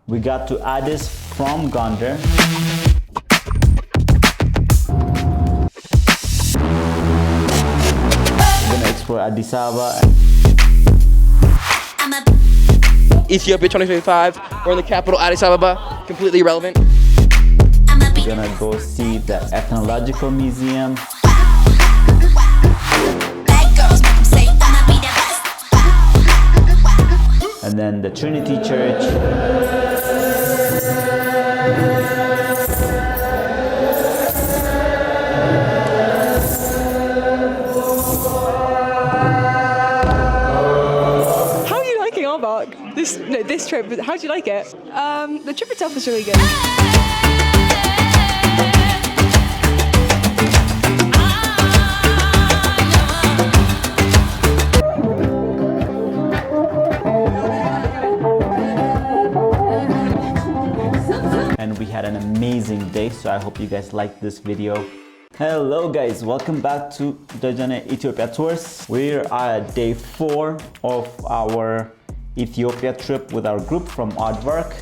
We got to Addis from Gondar. We're gonna explore Addis Ababa. Ethiopia 2025. We're in the capital, Addis Ababa. Completely irrelevant. We're gonna go see the Ethnological Museum. And then the Trinity Church. How are you liking Arbok? This trip, how do you like it? The trip itself was really good. And we had an amazing day, so I hope you guys liked this video. Hello guys, welcome back to the Ethiopia tours. We're at day 4 of our Ethiopia trip with our group from Aardvark.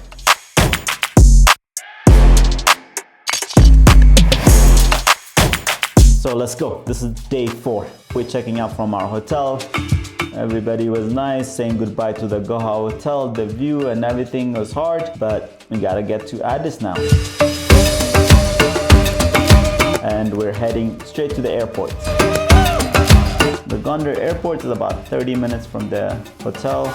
So let's go. This is day 4. We're checking out from our hotel. Everybody was nice, saying goodbye to the Goha Hotel. The view and everything was hard, but we gotta get to Addis now. And we're heading straight to the airport. The Gondar airport is about 30 minutes from the hotel.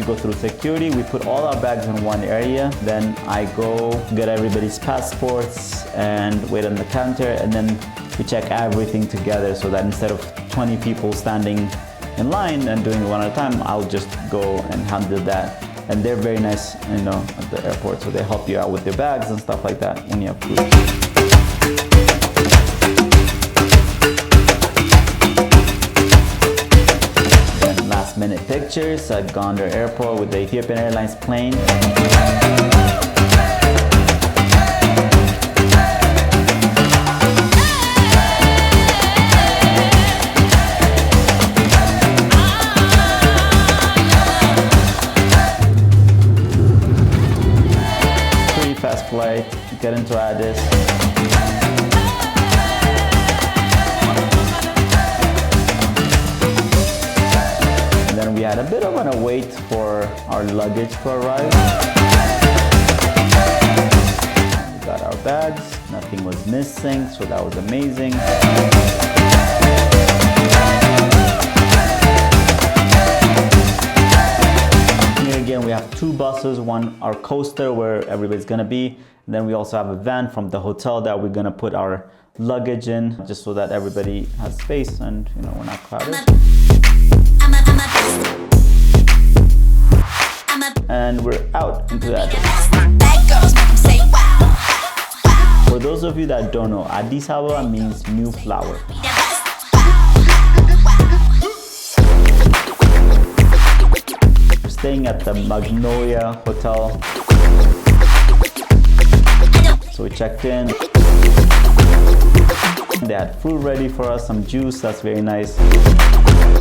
Go through security, we put all our bags in one area, then I go get everybody's passports and wait on the counter, and then we check everything together so that instead of 20 people standing in line and doing it one at a time, I'll just go and handle that. And they're very nice, you know, at the airport, so they help you out with your bags and stuff like that when you have food. Minute pictures at Gondar Airport with the Ethiopian Airlines plane. Pretty fast flight, get into Addis. We had a bit of a wait for our luggage to arrive. We got our bags, nothing was missing, so that was amazing. Here again we have 2 buses, one our coaster where everybody's gonna be, and then we also have a van from the hotel that we're gonna put our luggage in, just so that everybody has space and, you know, we're not crowded. And we're out into that. For those of you that don't know, Addis Ababa means new flower. We're staying at the Magnolia Hotel. So we checked in. They had food ready for us, some juice, that's very nice.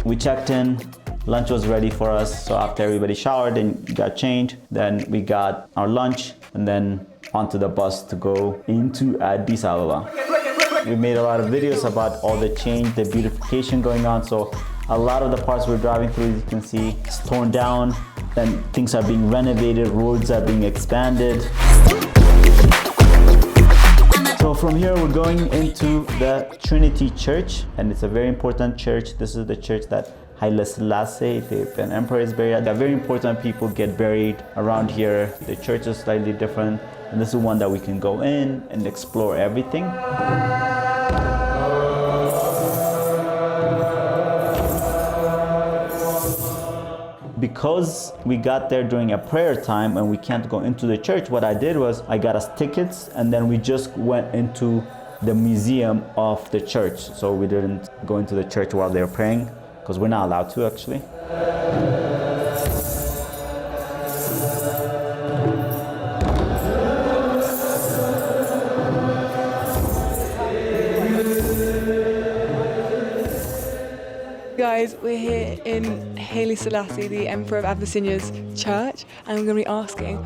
We checked in. Lunch was ready for us, so after everybody showered and got changed, then we got our lunch and then onto the bus to go into Addis Ababa. We made a lot of videos about all the change, the beautification going on, so a lot of the parts we're driving through, you can see, it's torn down, then things are being renovated, roads are being expanded. So from here we're going into the Trinity Church, and it's a very important church. This is the church that Haile Selassie, Ethiopian Emperor, is buried at. Very important people get buried around here. The church is slightly different, and this is one that we can go in and explore everything. Because we got there during a prayer time and we can't go into the church, what I did was I got us tickets and then we just went into the museum of the church. So we didn't go into the church while they were praying. because we're not allowed to actually. Guys, we're here in Haile Selassie, the Emperor of Abyssinia's church, and we're going to be asking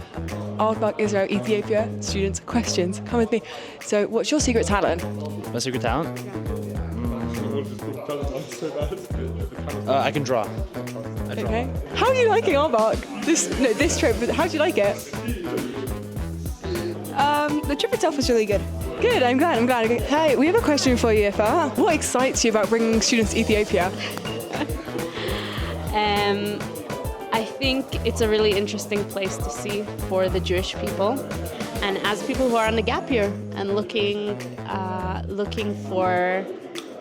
Ardbeg Israel Ethiopia students questions. Come with me. So, what's your secret talent? My secret talent? I can draw. I draw. Okay. How are you liking Ardbeg? This trip. How do you like it? The trip itself was really good. Good. I'm glad. Hey, we have a question for you, Ifa. What excites you about bringing students to Ethiopia? I think it's a really interesting place to see for the Jewish people, and as people who are on the gap year and looking for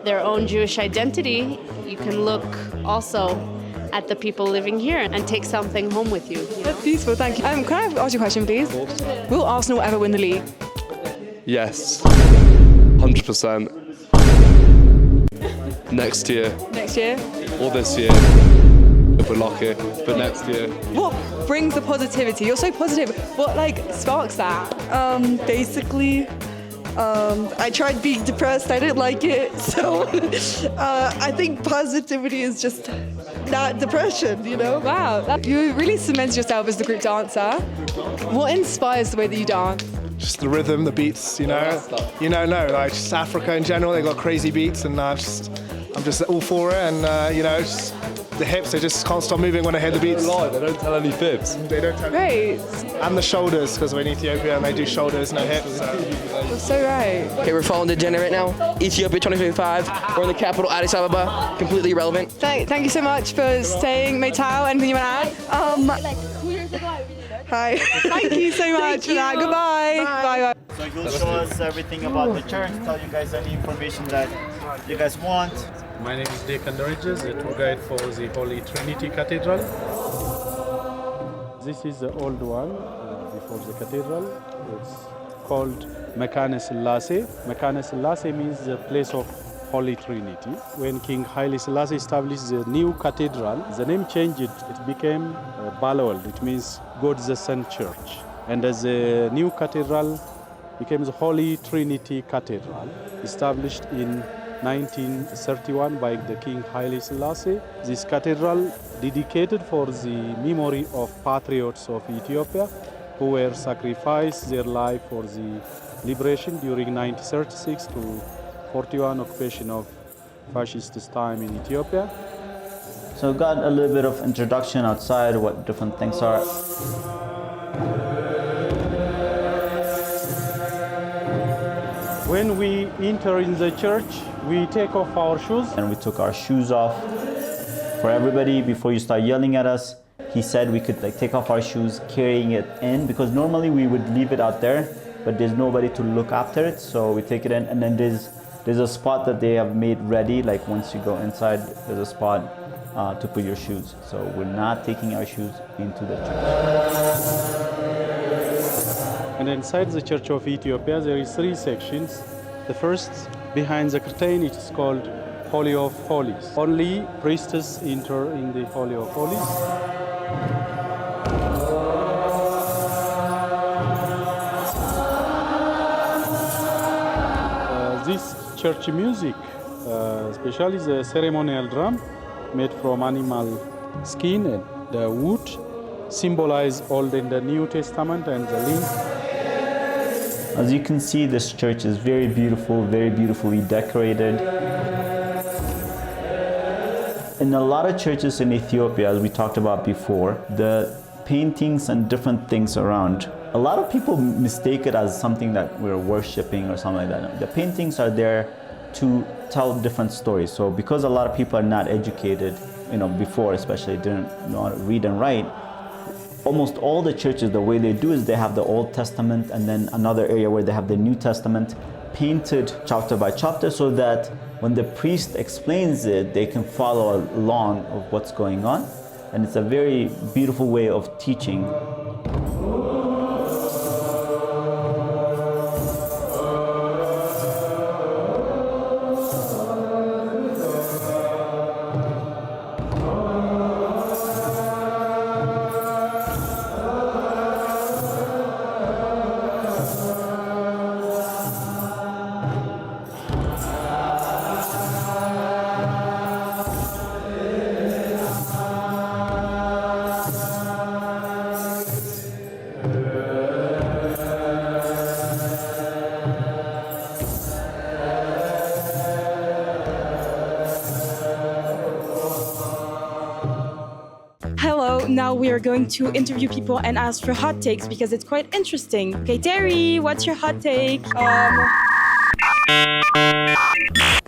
their own Jewish identity, you can look also at the people living here and take something home with you. That's beautiful. Thank you. Can I ask you a question, please? Will Arsenal ever win the league? Yes, 100%. Next year. Next year? Or this year, if we're lucky, but next year. What brings the positivity? You're so positive. What sparks that? Basically, I tried being depressed. I didn't like it. So I think positivity is just not depression, you know? Wow, you really cement yourself as the group dancer. What inspires the way that you dance? Just the rhythm, the beats, like just Africa in general, they got crazy beats, and I'm just all for it, and just the hips, they just can't stop moving when I hear the beats. They don't tell any fibs. They don't tell. Great. And the shoulders, because we're in Ethiopia and they do shoulders, no hips. So. You're so right. Okay, we're following the agenda right now. Ethiopia 2025. We're in the capital, Addis Ababa. Completely irrelevant. Thank you so much for staying, Maytao. Anything you want to add? Hi. Thank you so much for that. Goodbye. Bye. So you'll show us everything about the church, tell you guys any information that you guys want. My name is Deacon Doriges, a tour guide for the Holy Trinity Cathedral. This is the old one before the cathedral. It's called Magnolia Selassie. Magnolia Selassie means the place of Holy Trinity. When King Haile Selassie established the new cathedral, the name changed. It became Balawal. It means God the Son Church. And as the new cathedral became the Holy Trinity Cathedral, established in 1931 by the King Haile Selassie. This cathedral dedicated for the memory of patriots of Ethiopia who were sacrificed their life for the liberation during 1936 to 41 occupation of fascist time in Ethiopia. So got a little bit of introduction outside, what different things are. When we enter in the church, we take off our shoes. And we took our shoes off. For everybody, before you start yelling at us, he said we could take off our shoes, carrying it in, because normally we would leave it out there, but there's nobody to look after it, so we take it in, and then there's a spot that they have made ready, like once you go inside, there's a spot to put your shoes. So we're not taking our shoes into the church. And inside the Church of Ethiopia, there is 3 sections. The first, behind the curtain, it is called Holy of Holies. Only priests enter in the Holy of Holies. This church music, especially the ceremonial drum, made from animal skin and the wood, symbolize Old and the New Testament and the link. As you can see, this church is very beautiful, very beautifully decorated. In a lot of churches in Ethiopia, as we talked about before, the paintings and different things around, a lot of people mistake it as something that we're worshiping or something like that. The paintings are there to tell different stories. So because a lot of people are not educated, before especially didn't know how to read and write, almost all the churches, the way they do is they have the Old Testament and then another area where they have the New Testament painted chapter by chapter, so that when the priest explains it, they can follow along of what's going on. And it's a very beautiful way of teaching. now we are going to interview people and ask for hot takes because it's quite interesting. Okay, Terry, what's your hot take?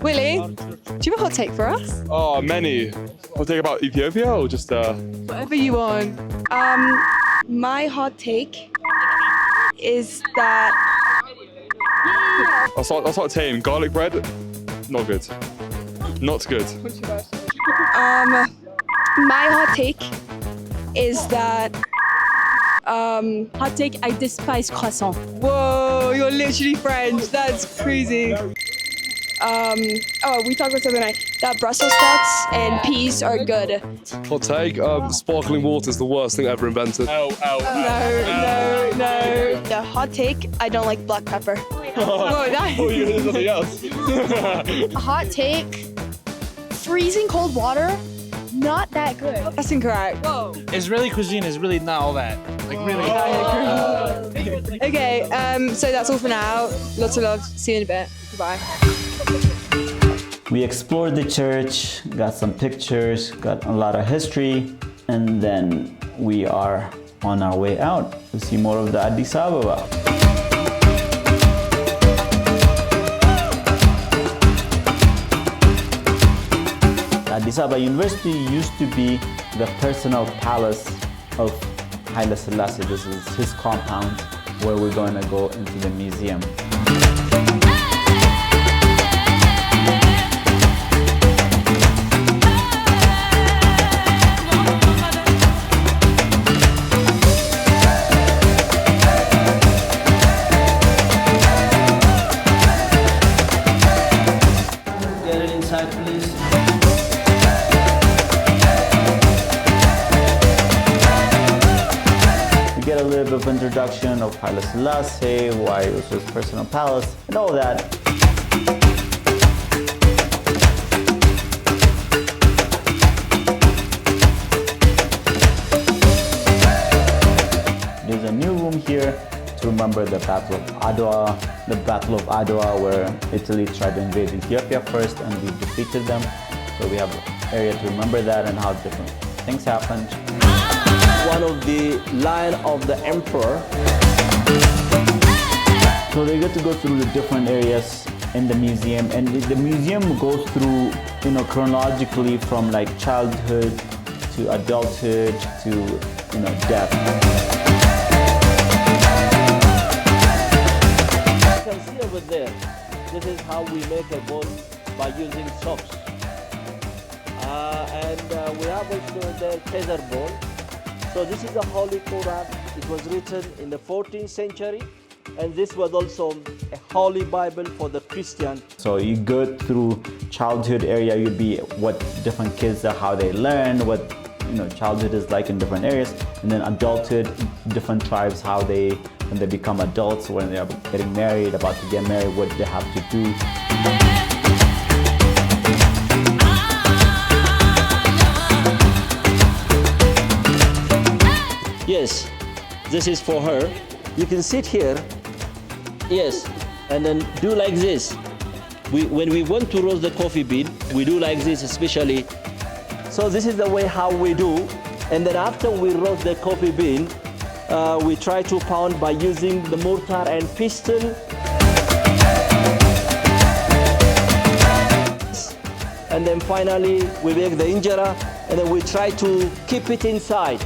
Willie, do you have a hot take for us? Oh, many. I'll take about Ethiopia or just Whatever you want. My hot take is that I'll start tame. Garlic bread, not good. Not good. my hot take is that hot take, I despise croissant. Whoa, you're literally French. That's crazy. We talked about something like that Brussels sprouts and peas are good. Hot take. Sparkling water is the worst thing ever invented. No. The hot take, I don't like black pepper. Whoa, that. Oh, you did something else. A hot take, freezing cold water, not that good. That's incorrect. Whoa. Israeli cuisine is really not all that. Like really. Okay, so that's all for now. Lots of love. See you in a bit. Goodbye. We explored the church, got some pictures, got a lot of history, and then we are on our way out to see more of the Addis Ababa. Addis Ababa University used to be the personal palace of Haile Selassie. This is his compound where we're going to go into the museum. Get inside, please. Get a little bit of introduction of Haile Selassie, why it was his personal palace, and all that. There's a new room here to remember the Battle of Adwa, where Italy tried to invade Ethiopia first and we defeated them. So we have an area to remember that and how different things happened. One of the line of the emperor. So they get to go through the different areas in the museum, and the museum goes through, chronologically from like childhood to adulthood to, death. You can see over there, this is how we make a boat by using soaps. We have also the tether bowl. So this is the Holy Quran. It was written in the 14th century, and this was also a holy Bible for the Christian. So you go through childhood area, you'd be what different kids are, how they learn, what childhood is like in different areas, and then adulthood, different tribes, how they, when they become adults, when they're getting married, about to get married, what they have to do. Yes, this is for her. You can sit here, yes, and then do like this. When we want to roast the coffee bean, we do like this especially. So this is the way how we do. And then after we roast the coffee bean, we try to pound by using the mortar and pestle. And then finally, we make the injera, and then we try to keep it inside.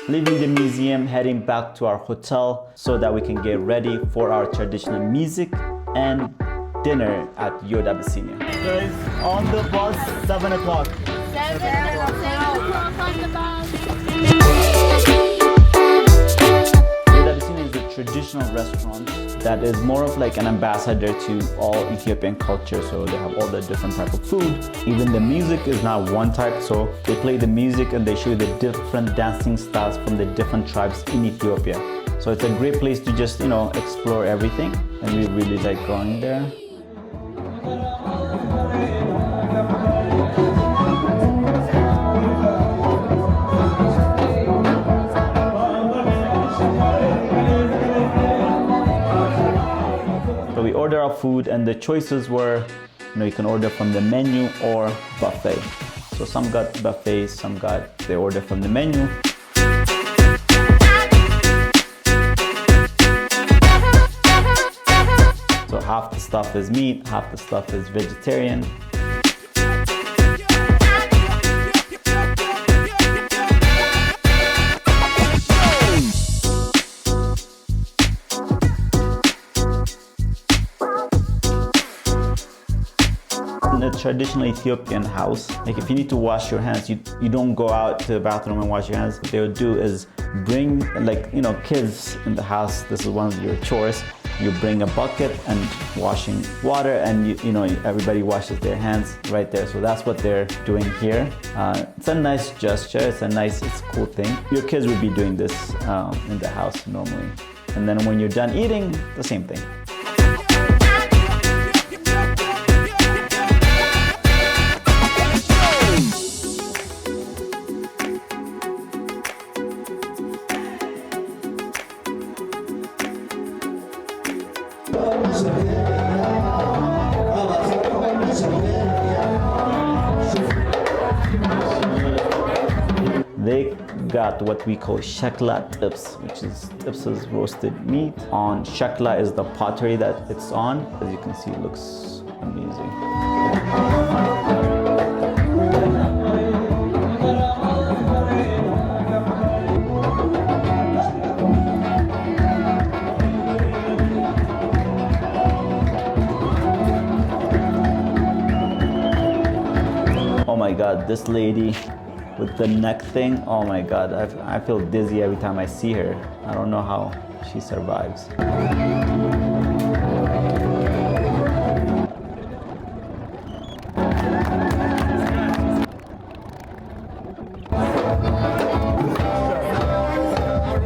leaving the museum, heading back to our hotel so that we can get ready for our traditional music and dinner at Yod Abyssinia. Guys, on the bus, 7 o'clock. 7 o'clock on the bus. Yod Abyssinia is a traditional restaurant that is more of like an ambassador to all Ethiopian culture. So they have all the different type of food. Even the music is not one type. So they play the music and they show you the different dancing styles from the different tribes in Ethiopia. So it's a great place to just, explore everything. And we really like going there. So we order our food and the choices were, you can order from the menu or buffet. So some got buffets, some got they order from the menu. So half the stuff is meat, half the stuff is vegetarian. In a traditional Ethiopian house, like if you need to wash your hands, you don't go out to the bathroom and wash your hands. What they would do is bring, kids in the house, this is one of your chores. You bring a bucket and washing water, and everybody washes their hands right there. So that's what they're doing here. It's a nice gesture. It's a cool thing. Your kids would be doing this in the house normally. And then when you're done eating, the same thing. They got what we call shakla tips, which is tips is roasted meat. On shakla is the pottery that it's on. As you can see, it looks amazing. Oh my God, this lady with the neck thing, oh my God, I feel dizzy every time I see her. I don't know how she survives.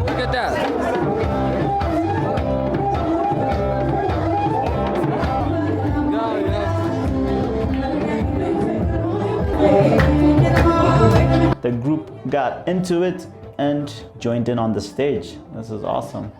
Look at that. The group got into it and joined in on the stage. This is awesome.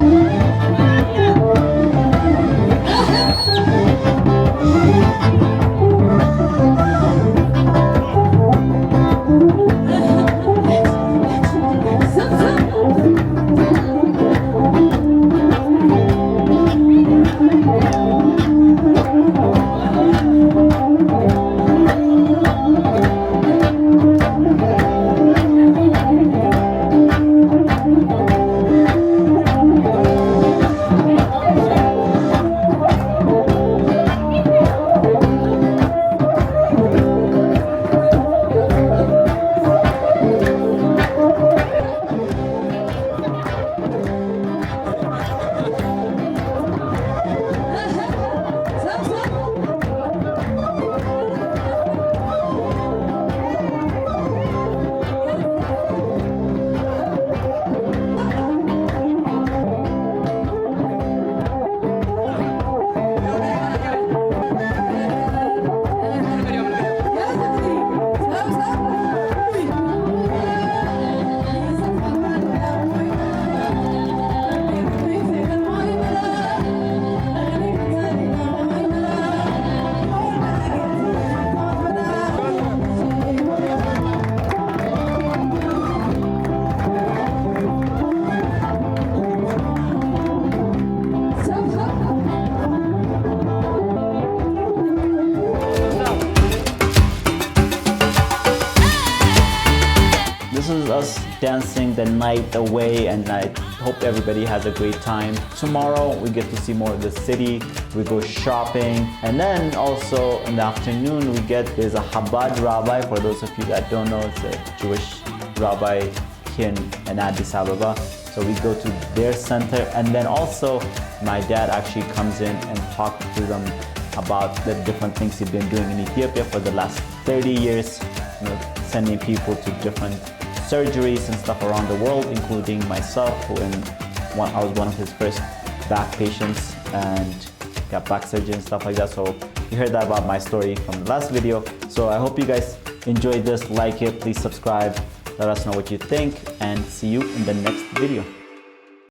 dancing the night away, and I hope everybody has a great time. Tomorrow we get to see more of the city, we go shopping, and then also in the afternoon there's a Chabad rabbi. For those of you that don't know, it's a Jewish rabbi here in Addis Ababa. So we go to their center, and then also my dad actually comes in and talks to them about the different things he's been doing in Ethiopia for the last 30 years, sending people to different surgeries and stuff around the world, including myself, I was one of his first back patients and got back surgery and stuff like that. So you heard that about my story from the last video. So I hope you guys enjoyed this. Like it, please subscribe, let us know what you think, and see you in the next video.